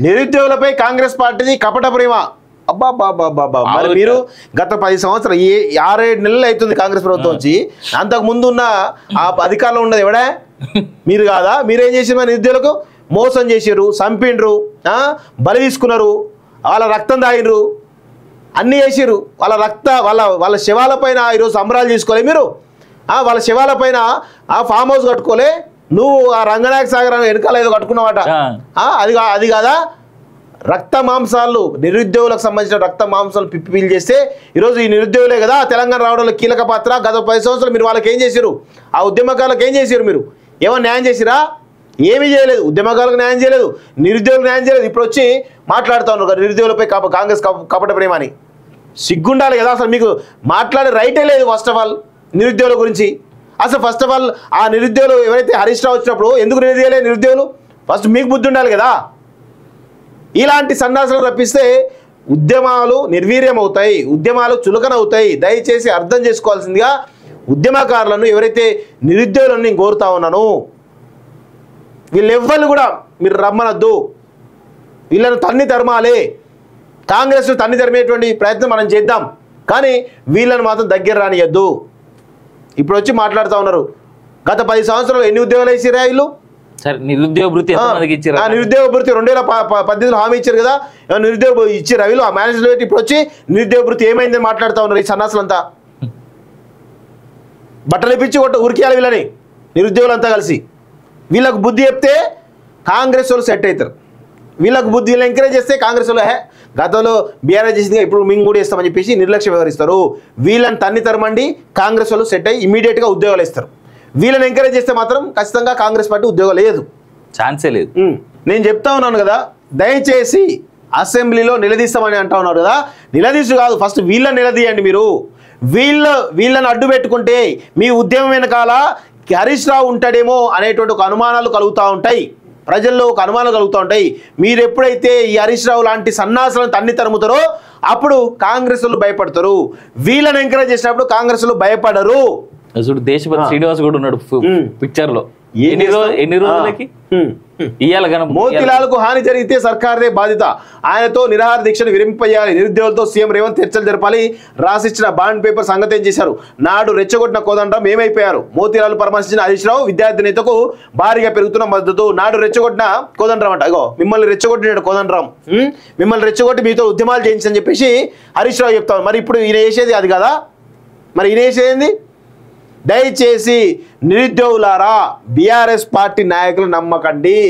నిరుద్యోగులపై కాంగ్రెస్ పార్టీది కపట ప్రేమ. అబ్బా మరి మీరు గత 10 సంవత్సరాలు 6-7 నెలలు అవుతుంది కాంగ్రెస్ ప్రభుత్వం వచ్చి, అంతకు ముందు ఉన్న ఆ అధికారంలో ఉన్నది ఎవడా? మీరు కాదా? మీరేం చేసారు? మరి నిరుద్యోగులకు మోసం చేసారు, చంపిండ్రు, బలి తీసుకున్నారు, వాళ్ళ రక్తం తాగినరు, అన్నీ చేసారు. వాళ్ళ శవాల పైన ఈరోజు సంబరాలు చేసుకోలే మీరు? వాళ్ళ శవాల పైన ఆ ఫామ్ హౌస్ కట్టుకోలే? నువ్వు ఆ రంగనాయక సాగర్ వెనకాల ఏదో కట్టుకున్నావట, అది కాదా? రక్త మాంసాలు, నిరుద్యోగులకు సంబంధించిన రక్త మాంసాలు పిప్పీలు చేస్తే ఈరోజు ఈ నిరుద్యోగులే కదా తెలంగాణ రావడంలో కీలక పాత్ర. గత 10 సంవత్సరాలు మీరు వాళ్ళకి ఏం చేశారు? ఆ ఉద్యమకారులకు ఏం చేశారు? మీరు ఏమన్నా న్యాయం చేసిరా? ఏమీ చేయలేదు. ఉద్యమకారులకు న్యాయం చేయలేదు, నిరుద్యోగులకు న్యాయం చేయలేదు. ఇప్పుడు వచ్చి మాట్లాడుతూ ఉన్నారు నిరుద్యోగులపై కాంగ్రెస్ కపట ప్రేమ అని. సిగ్గుండాలి కదా అసలు మీకు? మాట్లాడే రైటే లేదు ఫస్ట్ ఆఫ్ ఆల్ నిరుద్యోగుల గురించి. అసలు ఫస్ట్ ఆఫ్ ఆల్ ఆ నిరుద్యోగులు ఎవరైతే హరీష్ రావు వచ్చినప్పుడు ఎందుకు నిరుద్యోగులే? నిరుద్యోగులు ఫస్ట్ మీకు బుద్ధి ఉండాలి కదా. ఇలాంటి సన్నాసాలు రప్పిస్తే ఉద్యమాలు నిర్వీర్యం అవుతాయి, ఉద్యమాలు చులకనవుతాయి. దయచేసి అర్థం చేసుకోవాల్సిందిగా ఉద్యమకారులను, ఎవరైతే నిరుద్యోగులను నేను కోరుతా ఉన్నాను, వీళ్ళెవ్వరు కూడా మీరు రమ్మనద్దు, వీళ్ళను తన్ని తరమాలే. కాంగ్రెస్ను తన్ని తరిమేటువంటి ప్రయత్నం మనం చేద్దాం, కానీ వీళ్ళని మాత్రం దగ్గర రానియద్దు. ఇప్పుడు వచ్చి మాట్లాడుతూ ఉన్నారు గత 10 సంవత్సరాలు ఎన్ని ఉద్యోగాలు వేసిరా వీళ్ళు? సరే, నిరుద్యోగ భృతి నిరుద్యోగ భృతి 2018లో హామీ ఇచ్చారు కదా, నిరుద్యోగ ఇచ్చారు వీళ్ళు ఆ మేనేజ్మెంట్. ఇప్పుడు వచ్చి నిరుద్యోగ భృతి ఏమైందని మాట్లాడుతూ ఉన్నారు ఈ సన్నాసులంతా. బట్టలు ఇప్పించి ఉరికేయాలి వీళ్ళని, నిరుద్యోగులంతా కలిసి. వీళ్ళకు బుద్ధి చెప్తే కాంగ్రెస్ వాళ్ళు సెట్ అవుతారు. వీళ్ళకు బుద్ధి, వీళ్ళు ఎంకరేజ్ చేస్తే కాంగ్రెస్ వాళ్ళు గతంలో బీఆర్ఎస్ చేసిందిగా ఇప్పుడు మేము కూడా ఇస్తామని చెప్పేసి నిర్లక్ష్యం వ్యవహరిస్తారు. వీళ్ళని తన్ని తరమండి, కాంగ్రెస్ వాళ్ళు సెట్ అయ్యి ఇమీడియట్గా ఉద్యోగాలు ఇస్తారు. వీళ్ళని ఎంకరేజ్ చేస్తే మాత్రం ఖచ్చితంగా కాంగ్రెస్ పార్టీ ఉద్యోగాలు లేదు, ఛాన్సే లేదు. నేను చెప్తా ఉన్నాను కదా, దయచేసి అసెంబ్లీలో నిలదీస్తామని అంటా ఉన్నారు కదా, నిలదీసు కాదు, ఫస్ట్ వీళ్ళని నిలదీయండి. మీరు వీళ్ళని అడ్డు పెట్టుకుంటే మీ ఉద్యమం వెనకాల హరీష్ రావు ఉంటాడేమో అనేటువంటి ఒక అనుమానాలు కలుగుతూ ఉంటాయి, ప్రజల్లో ఒక అనుమానాలు కలుగుతూ ఉంటాయి. మీరు ఎప్పుడైతే ఈ హరీష్ రావు లాంటి సన్నాసులను తన్ని తరుముతారో అప్పుడు కాంగ్రెస్ వాళ్ళు భయపడతారు. వీళ్ళని ఎంకరేజ్ చేసినప్పుడు కాంగ్రెస్ వాళ్ళు భయపడరు. దేశపతి శ్రీనివాస్ కూడా ఉన్నాడు పిక్చర్ లో. ఎన్ని రోజులకి మోతీలాల్కు హాని జరిగితే సర్కార్దే బాధ్యత, ఆయనతో నిరాహార దీక్షను విరింపజేయాలి, నిరుద్యోగులతో సీఎం రేవంత్ చర్చలు జరపాలి, రాసిచ్చిన బాండ్ పేపర్ సంగతి ఏం చేశారు? నాడు రెచ్చగొట్టిన కోదండరాం ఏమైపోయారు? మోతీలాల్ పరామర్శించిన హరీష్ రావు విద్యార్థి నేతకు భారీగా పెరుగుతున్న మద్దతు. నాడు రెచ్చగొట్టిన కోదండరాం అంట, ఇగో మిమ్మల్ని రెచ్చగొట్టినాడు కోదండరాం, మిమ్మల్ని రెచ్చగొట్టి మీతో ఉద్యమాలు చేయించని చెప్పేసి హరీష్ రావు చెప్తాను. మరి ఇప్పుడు ఈయన వేసేది అది కదా, మరి ఈయన వేసేది? దయచేసి నిరుద్యోగులారా, బీఆర్ఎస్ పార్టీ నాయకులు నమ్మకండి.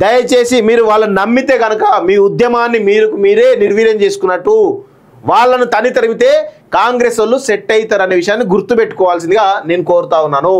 దయచేసి మీరు వాళ్ళని నమ్మితే కనుక మీ ఉద్యమాన్ని మీరే నిర్వీర్యం చేసుకున్నట్టు. వాళ్ళను తని తరిమితే కాంగ్రెస్ వాళ్ళు సెట్ అవుతారు అనే విషయాన్ని గుర్తుపెట్టుకోవాల్సిందిగా నేను కోరుతా ఉన్నాను.